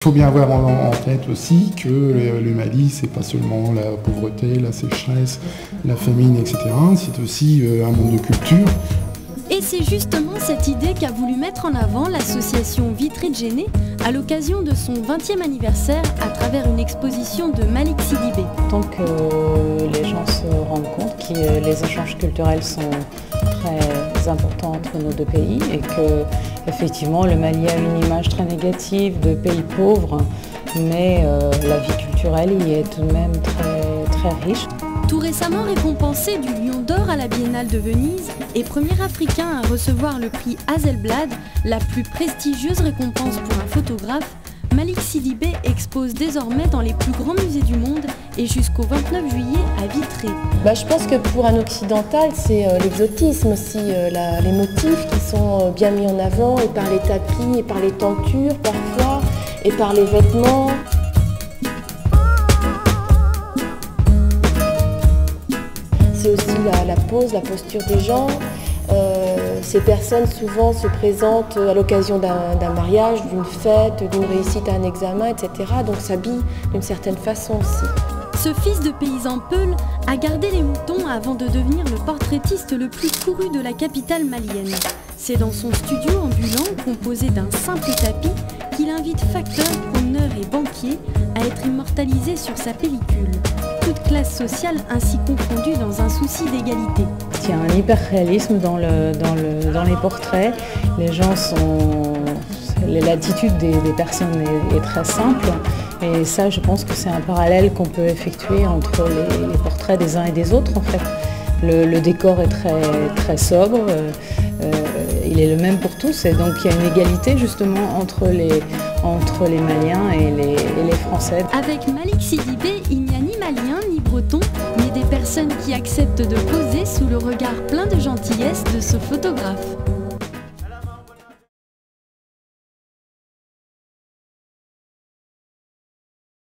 faut bien avoir en tête aussi que le Mali, c'est pas seulement la pauvreté, la sécheresse, la famine, etc. C'est aussi un monde de culture. Et c'est justement cette idée qu'a voulu mettre en avant l'association Vitré de Djenné à l'occasion de son 20e anniversaire à travers une exposition de Malik Sidibé. Tant que les gens se rendent compte que les échanges culturels sont très importants entre nos deux pays et que effectivement le Mali a une image très négative de pays pauvre, mais la vie culturelle y est tout de même très riche. Tout récemment récompensé du Lion d'Or à la Biennale de Venise et premier Africain à recevoir le prix Hasselblad, la plus prestigieuse récompense pour un photographe, Malik Sidibé expose désormais dans les plus grands musées du monde et jusqu'au 29 juillet à Vitré. Je pense que pour un occidental, c'est l'exotisme aussi, les motifs qui sont bien mis en avant et par les tapis et par les tentures parfois et par les vêtements. C'est aussi la pose, la posture des gens. Ces personnes souvent se présentent à l'occasion d'un mariage, d'une fête, d'une réussite à un examen, etc. Donc s'habillent d'une certaine façon aussi. Ce fils de paysan peul a gardé les moutons avant de devenir le portraitiste le plus couru de la capitale malienne. C'est dans son studio ambulant, composé d'un simple tapis, qu'il invite facteurs, promeneurs et banquiers à être immortalisés sur sa pellicule. Toute classe sociale ainsi confondue dans un souci d'égalité. Il y a un hyper-réalisme dans les portraits. Les gens sont... L'attitude des personnes est très simple. Et ça, je pense que c'est un parallèle qu'on peut effectuer entre les portraits des uns et des autres, en fait. Le décor est très sobre. Il est le même pour tous et donc il y a une égalité justement entre les Maliens et les Français. Avec Malik Sidibé, il n'y a ni Malien ni Breton, mais des personnes qui acceptent de poser sous le regard plein de gentillesse de ce photographe.